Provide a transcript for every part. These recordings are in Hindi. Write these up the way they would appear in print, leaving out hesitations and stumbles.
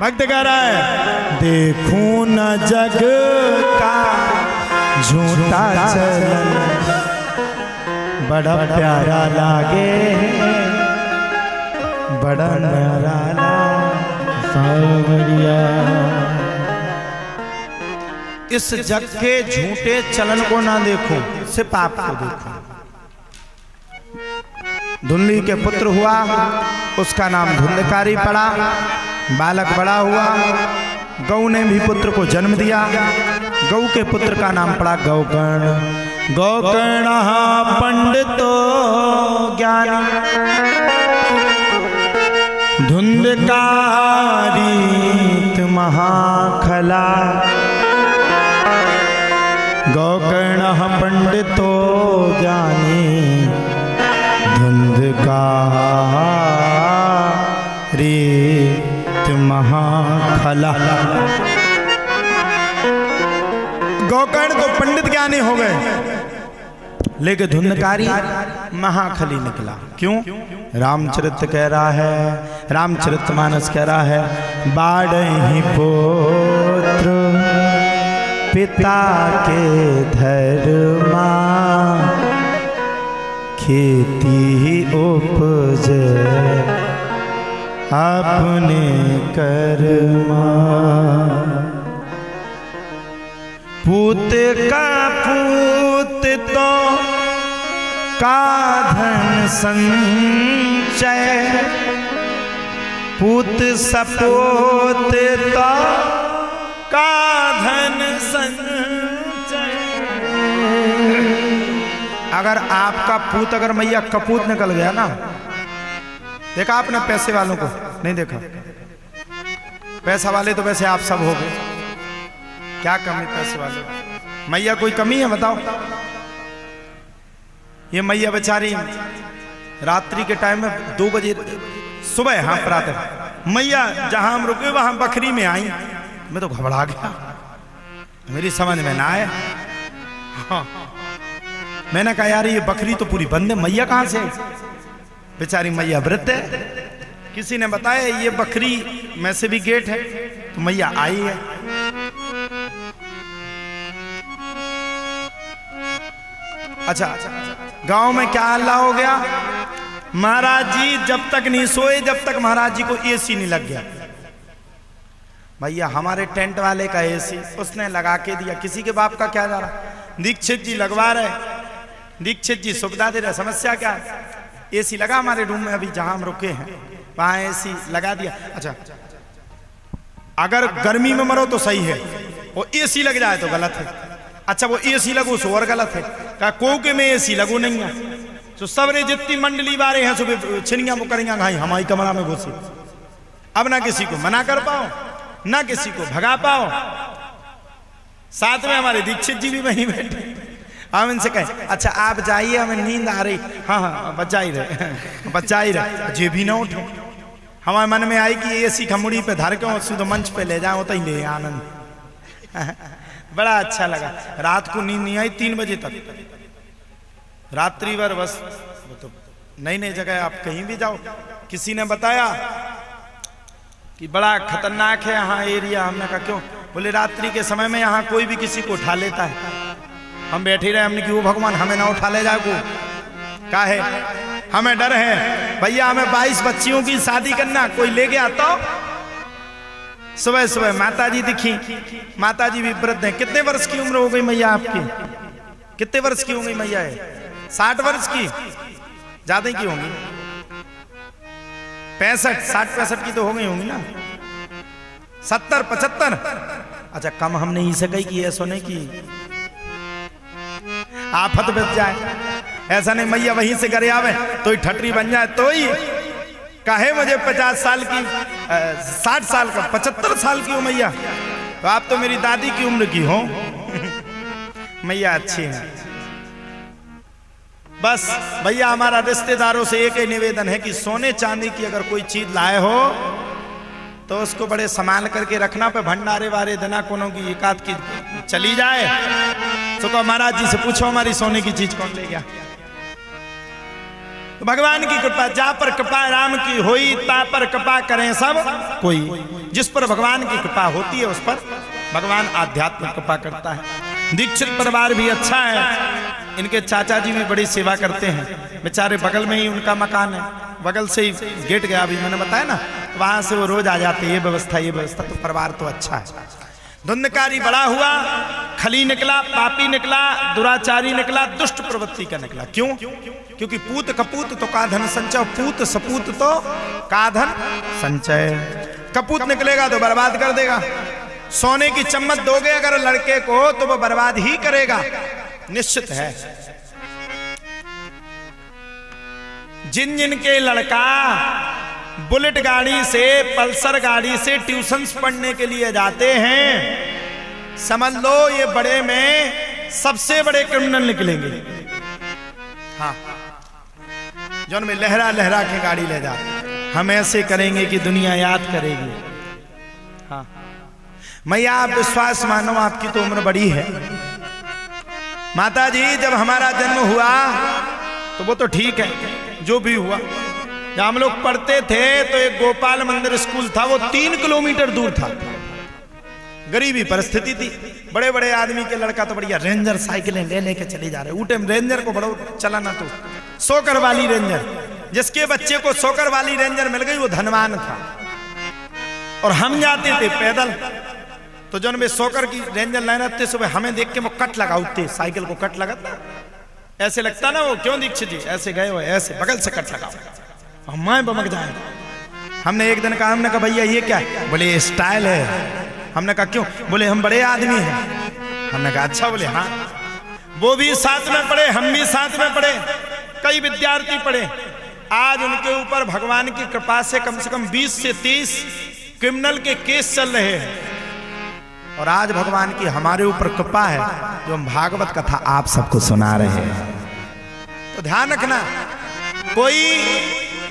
भक्त कह रहा है देखूं न जग का झूठा चलन, बड़ा प्यारा लागे, बड़ा प्यारा सावरिया। इस जग के झूठे चलन को ना देखो, सिर्फ आपको देखो। धुंधली के पुत्र हुआ, उसका नाम धुंधकारी पड़ा। बालक बड़ा हुआ, गौ ने भी पुत्र को जन्म दिया। गौ के पुत्र का नाम पड़ा गौकर्ण। गौकर्ण पंडितो ज्ञानी, धुंधकारी महाखला। गौकर्ण पंडितो ज्ञानी, धुंधकारी महाखला। गौकर्ण तो पंडित ज्ञानी हो गए, लेकिन धुंधकारी महाखली निकला। क्यों? रामचरित कह रहा है, रामचरितमानस कह रहा है, बाढ़हि पुत्र पिता के धर्मा, खेती उपजे अपने कर्मा। पूत का पूत तो का धन संचय, पूत सपूत तो का धन संचय। अगर आपका पूत अगर मैया कपूत निकल गया ना, देखा आपने पैसे वालों को? नहीं देखा? पैसा वाले तो वैसे आप सब हो गए, क्या कमी पैसे वाले? मैया कोई कमी है बताओ? ये मैया बेचारी रात्रि के टाइम में 2 बजे सुबह, हाँ प्रातः, मैया जहां हम रुके वहां बकरी में आई। मैं तो घबरा गया, मेरी समझ में ना आए। हाँ, मैंने कहा यार ये बकरी तो पूरी बंद है, मैया कहां से? बेचारी मैया व्रत है। किसी ने बताया ये बकरी में से भी गेट है, तो मैया आई है। अच्छा, गांव में क्या हल्ला हो गया? महाराज जी जब तक नहीं सोए, जब तक महाराज जी को एसी नहीं लग गया। भैया हमारे टेंट वाले का एसी उसने लगा के दिया, किसी के बाप का क्या जा रहा? दीक्षित जी लगवा रहे, दीक्षित जी सुविधा दे रहे। समस्या क्या है? एसी लगा हमारे रूम में, अभी जहां हम रुके हैं वहां एसी लगा दिया। अच्छा, अगर गर्मी में मरो तो सही है, वो एसी लग जाए तो गलत है। अच्छा, वो एसी लगो सो और गलत है। कहा कोके में एसी लगो नहीं है, तो सबरे जितनी मंडली वाले हैं सुबह छिनिया मुकरियां खाई हमारी कमरा में घुसी। अब ना किसी को मना कर पाओ, ना किसी को भगा पाओ। साथ में हमारे दीक्षित जी भी वहीं बैठे। हम इनसे कहें अच्छा आप जाइए, हमें नींद आ रही। हाँ हाँ बच्चा ही रहे, बच्चा ही रहे, जे भी ना उठे। हमारे मन में आई कि एसी खमुड़ी पे धर के सीधे मंच पे ले जाओ, तो ही ले आनंद। बड़ा अच्छा लगा। रात को नींद नहीं आई 3 बजे तक, रात्रि भर बस। तो नई नई जगह आप कहीं भी जाओ, किसी ने बताया कि बड़ा खतरनाक है यहाँ एरिया। हमने कहा क्यों? बोले रात्रि के समय में यहाँ कोई भी किसी को उठा लेता है। हम बैठे रहे, हमने कि वो भगवान हमें ना उठा ले जाए को का है, हमें डर है। भैया हमें 22 बच्चियों की शादी करना, कोई ले गया तो सुबह सुबह माता जी दिखी। माता जी भी वृद्ध हैं। कितने वर्ष की उम्र हो गई मैया आपकी? कितने वर्ष की हो गई मैया? 60 वर्ष की, ज्यादा ही की होंगी, 65-60-65 की तो हो गई होंगी ना, 70-75। अच्छा कम हम नहीं सके कि ऐसा नहीं कि आफत बच जाए। ऐसा नहीं मैया वहीं से घर आवे तो ही ठटरी बन जाए, तो ही कहे मुझे 50 साल की 60 साल का 75 साल की हो मैया, तो आप तो मेरी दादी की उम्र की हो। मैया अच्छी है। बस भैया हमारा रिश्तेदारों से एक ही निवेदन है कि सोने चांदी की अगर कोई चीज लाए हो तो उसको बड़े संभाल करके रखना। पे भंडारे वारे देना कोनो की एकाध की चली जाए तो महाराज जी से पूछो हमारी सोने की चीज कौन ले गया। तो भगवान की कृपा, जा पर कृपा राम की होई, ता पर कृपा करें सब कोई। जिस पर भगवान की कृपा होती है उस पर भगवान आध्यात्मिक कृपा करता है। दीक्षित परिवार भी अच्छा है, इनके चाचा जी भी बड़ी सेवा करते हैं, बेचारे बगल में ही उनका मकान है, बगल से ही गेट गया, अभी मैंने बताया ना, वहां से वो रोज आ जाते, ये व्यवस्था, तो परिवार तो अच्छा है। धुंधकारी बड़ा हुआ, खली निकला, पापी निकला, दुराचारी निकला, दुष्ट प्रवृत्ति का निकला। क्यों? क्योंकि पूत कपूत तो काधन संचय, पूत सपूत तो काधन संचय। कपूत निकलेगा तो बर्बाद कर देगा। सोने की चम्मच दोगे अगर लड़के को तो वो बर्बाद ही करेगा, निश्चित है। जिन जिन के लड़का बुलेट गाड़ी से, पल्सर गाड़ी से ट्यूशंस पढ़ने के लिए जाते हैं, समझ लो ये बड़े में सबसे बड़े क्रिमिनल निकलेंगे। हाँ, जौन में लहरा लहरा के गाड़ी ले जाते, हम ऐसे करेंगे कि दुनिया याद करेगी। हाँ, मैया आप विश्वास मानो, आपकी तो उम्र बड़ी है। माता जी जब हमारा जन्म हुआ तो वो तो ठीक है, जो भी हुआ, जब हम लोग पढ़ते थे तो एक गोपाल मंदिर स्कूल था, वो 3 किलोमीटर दूर था। गरीबी परिस्थिति थी, बड़े बड़े आदमी के लड़का तो बढ़िया रेंजर साइकिलें ले लेके चले जा रहे। ऊटे रेंजर को बड़ो चलाना, तो सोकर वाली रेंजर, जिसके बच्चे को सोकर वाली रेंजर मिल गई वो धनवान था, और हम जाते थे पैदल। तो जन में सोकर की रेंजर लाइन आते, सुबह हमें देख के वो कट लगाते, साइकिल को कट लगाता, ऐसे लगता ना वो, क्यों दीक्षित जी ऐसे गए हो, ऐसे बगल से कट लगाओ, हम बमक जाए। हमने एक दिन कहा, हमने कहा भैया ये क्या है? बोले ये स्टाइल है। हमने कहा क्यों? बोले हम बड़े आदमी हैं। हमने कहा अच्छा। बोले हाँ, वो भी साथ में पढ़े, हम भी साथ में पढ़े, कई विद्यार्थी पढ़े। आज उनके ऊपर भगवान की कृपा से कम 20 से 30 क्रिमिनल के केस चल रहे हैं, और आज भगवान की हमारे ऊपर कृपा है जो हम भागवत कथा आप सबको सुना रहे हैं। तो ध्यान रखना, कोई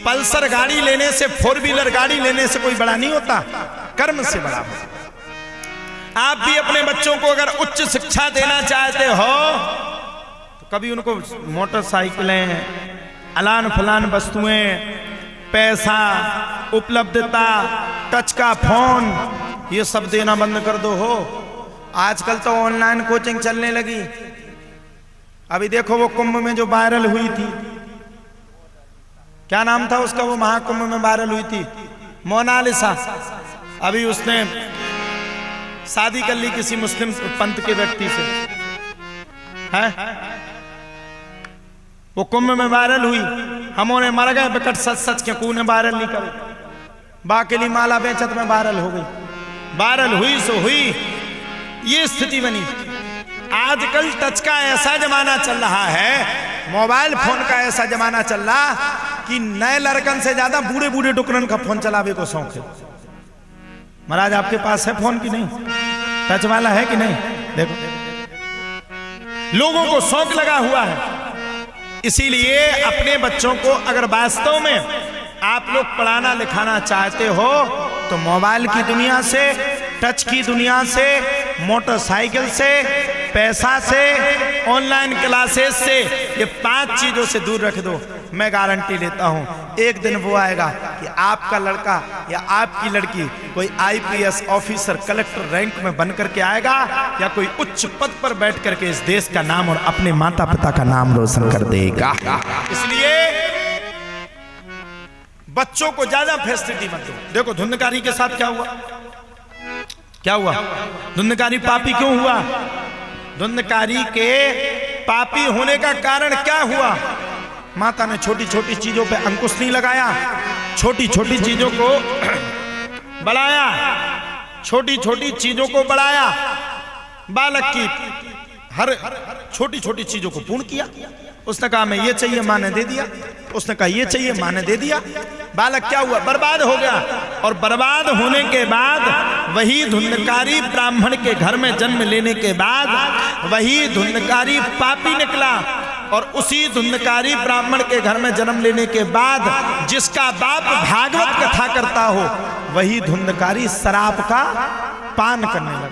पल्सर गाड़ी लेने से, 4 व्हीलर गाड़ी लेने से कोई बड़ा नहीं होता, कर्म से बड़ा होता। आप भी अपने बच्चों को अगर उच्च शिक्षा देना चाहते हो तो कभी उनको मोटरसाइकिलें, अलान फलान वस्तुएं, पैसा, उपलब्धता, टच का फोन, ये सब देना बंद कर दो हो। आजकल तो ऑनलाइन कोचिंग चलने लगी। अभी देखो वो कुंभ में जो वायरल हुई थी, क्या नाम था उसका, वो महाकुंभ में वायरल हुई थी मोनालिसा। अभी उसने शादी कर ली किसी मुस्लिम पंथ के व्यक्ति से, है? वो कुंभ में वायरल हुई, हमों मर गए बेकट सच सच के कूने वायरल नहीं करे, बाकेली माला बेचत में वायरल हो गई। वायरल हुई सो हुई, ये स्थिति बनी। आजकल टच का ऐसा जमाना चल रहा है, मोबाइल फोन का ऐसा जमाना चल रहा कि नए लड़कन से ज्यादा बूढ़े बूढ़े डुकरन का फोन चलावे को शौक है। महाराज आपके पास है फोन कि नहीं? टच वाला है कि नहीं? देखो, लोगों को शौक लगा हुआ है। इसीलिए अपने बच्चों को अगर वास्तव में आप लोग पढ़ाना लिखाना चाहते हो तो मोबाइल की दुनिया से, टच की दुनिया से, मोटरसाइकिल से, पैसा से, ऑनलाइन क्लासेस से, ये 5 चीजों से दूर रख दो। मैं गारंटी लेता हूं एक दिन वो आएगा कि आपका लड़का या आपकी लड़की कोई IPS ऑफिसर, कलेक्टर रैंक में बन करके आएगा, या कोई उच्च पद पर बैठ करके इस देश का नाम और अपने माता पिता का नाम रोशन कर देगा। इसलिए बच्चों को ज्यादा फैसिलिटी मत दो। देखो धुंधकारी के साथ क्या हुआ, क्या हुआ? धुंधकारी पापी क्यों हुआ? धुंधकारी के पापी होने का कारण क्या हुआ? माता ने छोटी छोटी चीजों पे अंकुश नहीं लगाया, छोटी छोटी चीजों को बढ़ाया, छोटी छोटी चीजों को बढ़ाया, बालक की हर छोटी छोटी चीजों को पूर्ण किया। उसने कहा मैं ये चाहिए, माँ ने दे दिया। उसने कहा ये चाहिए, माँ ने दे दिया। बालक क्या हुआ? बर्बाद हो गया। और बर्बाद होने के बाद वही धुंधकारी ब्राह्मण के घर में जन्म लेने के बाद वही धुंधकारी पापी निकला, और उसी धुंधकारी ब्राह्मण के घर में जन्म लेने के बाद जिसका बाप भागवत कथा करता हो वही धुंधकारी शराब का पान करने लगा।